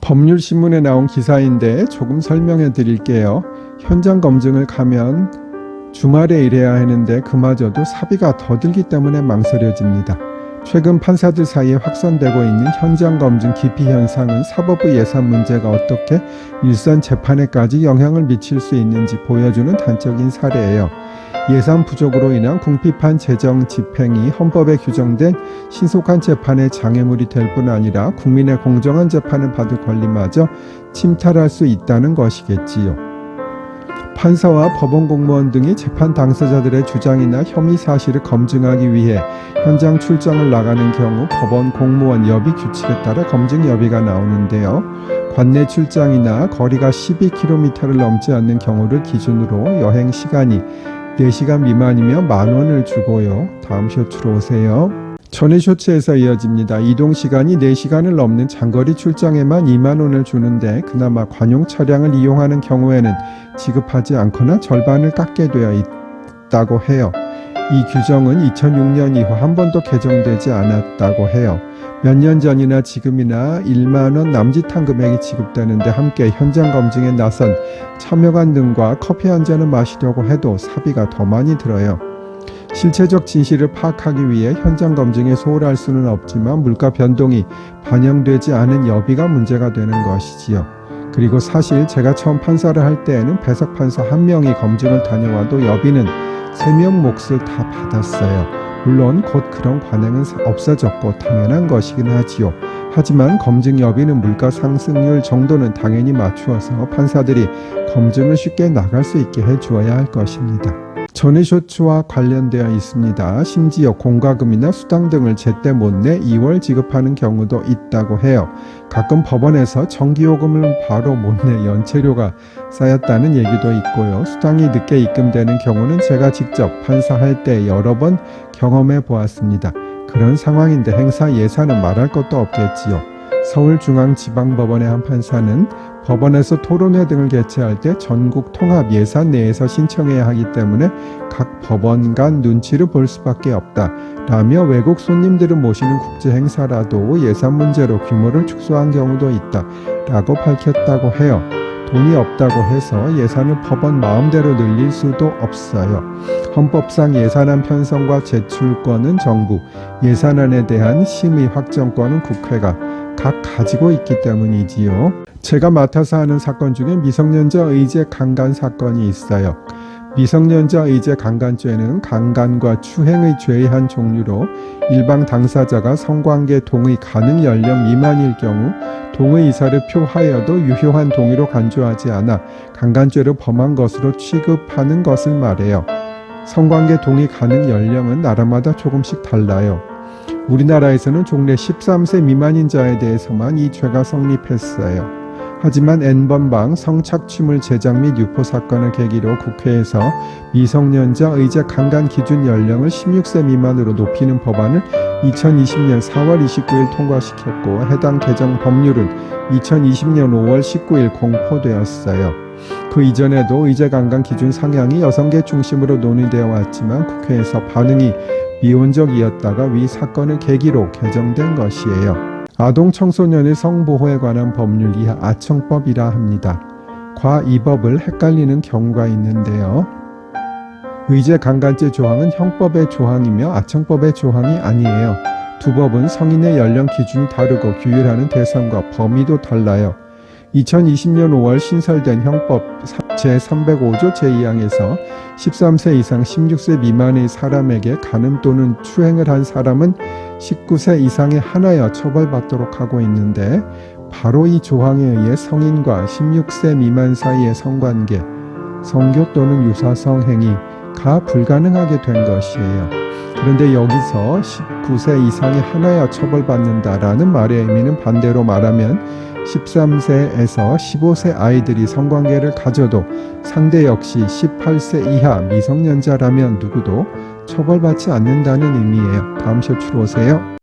법률신문에 나온 기사인데 조금 설명해 드릴게요. 현장 검증을 가면 주말에 일해야 하는데 그마저도 사비가 더 들기 때문에 망설여집니다. 최근 판사들 사이에 확산되고 있는 현장 검증 기피 현상은 사법부 예산 문제가 어떻게 일선 재판에까지 영향을 미칠 수 있는지 보여주는 단적인 사례예요. 예산 부족으로 인한 궁핍한 재정 집행이 헌법에 규정된 신속한 재판의 장애물이 될 뿐 아니라 국민의 공정한 재판을 받을 권리마저 침탈할 수 있다는 것이겠지요. 판사와 법원 공무원 등이 재판 당사자들의 주장이나 혐의 사실을 검증하기 위해 현장 출정을 나가는 경우 법원 공무원 여비 규칙에 따라 검증 여비가 나오는데요. 관내 출장이나 거리가 12km를 넘지 않는 경우를 기준으로 여행 시간이 4시간 미만이면 10,000원을 주고요. 다음 쇼츠로 오세요. 전의 쇼츠에서 이어집니다. 이동 시간이 4시간을 넘는 장거리 출장에만 20,000원을 주는데 그나마 관용 차량을 이용하는 경우에는 지급하지 않거나 절반을 깎게 되어 있다고 해요. 이 규정은 2006년 이후 한 번도 개정되지 않았다고 해요. 몇 년 전이나 지금이나 10,000원 남짓한 금액이 지급되는데 함께 현장 검증에 나선 참여관 등과 커피 한 잔을 마시려고 해도 사비가 더 많이 들어요. 실체적 진실을 파악하기 위해 현장 검증에 소홀할 수는 없지만 물가 변동이 반영되지 않은 여비가 문제가 되는 것이지요. 그리고 사실 제가 처음 판사를 할 때에는 배석 판사 한 명이 검증을 다녀와도 여비는 3명 몫을 다 받았어요. 물론 곧 그런 관행은 없어졌고 당연한 것이긴 하지요. 하지만 검증 여비는 물가 상승률 정도는 당연히 맞추어서 판사들이 검증을 쉽게 나갈 수 있게 해주어야 할 것입니다. 전의 쇼츠와 관련되어 있습니다. 심지어 공과금이나 수당 등을 제때 못 내 2월 지급하는 경우도 있다고 해요. 가끔 법원에서 전기요금을 바로 못 내 연체료가 쌓였다는 얘기도 있고요. 수당이 늦게 입금되는 경우는 제가 직접 판사할 때 여러 번 경험해 보았습니다. 그런 상황인데 행사 예산은 말할 것도 없겠지요. 서울중앙지방법원의 한 판사는 법원에서 토론회 등을 개최할 때 전국 통합 예산 내에서 신청해야 하기 때문에 각 법원 간 눈치를 볼 수밖에 없다 라며 외국 손님들을 모시는 국제 행사라도 예산 문제로 규모를 축소한 경우도 있다 라고 밝혔다고 해요. 돈이 없다고 해서 예산을 법원 마음대로 늘릴 수도 없어요. 헌법상 예산안 편성과 제출권은 정부, 예산안에 대한 심의 확정권은 국회가 각 가지고 있기 때문이지요. 제가 맡아서 하는 사건 중에 미성년자 의제 강간 사건이 있어요. 미성년자 의제 강간죄는 강간과 추행의 죄의 한 종류로 일방 당사자가 성관계 동의 가능 연령 미만일 경우 동의 의사를 표하여도 유효한 동의로 간주하지 않아 강간죄를 범한 것으로 취급하는 것을 말해요. 성관계 동의 가능 연령은 나라마다 조금씩 달라요. 우리나라에서는 종래 13세 미만인 자에 대해서만 이 죄가 성립했어요. 하지만 N번방 성착취물 제작 및 유포 사건을 계기로 국회에서 미성년자 의제 강간 기준 연령을 16세 미만으로 높이는 법안을 2020년 4월 29일 통과시켰고 해당 개정 법률은 2020년 5월 19일 공포되었어요. 그 이전에도 의제 강간 기준 상향이 여성계 중심으로 논의되어 왔지만 국회에서 반응이 미온적이었다가 위 사건을 계기로 개정된 것이에요. 아동 청소년의 성보호에 관한 법률이 아청법이라 합니다. 과 이 법을 헷갈리는 경우가 있는데요. 의제 강간죄 조항은 형법의 조항이며 아청법의 조항이 아니에요. 두 법은 성인의 연령 기준이 다르고 규율하는 대상과 범위도 달라요. 2020년 5월 신설된 형법 제305조 제2항에서 13세 이상 16세 미만의 사람에게 간음 또는 추행을 한 사람은 19세 이상에 한하여 처벌받도록 하고 있는데 바로 이 조항에 의해 성인과 16세 미만 사이의 성관계, 성교 또는 유사성 행위가 불가능하게 된 것이에요. 그런데 여기서 19세 이상에 한하여 처벌받는다라는 말의 의미는 반대로 말하면 13세에서 15세 아이들이 성관계를 가져도 상대 역시 18세 이하 미성년자라면 누구도 처벌받지 않는다는 의미예요. 다음 쇼츠로 오세요.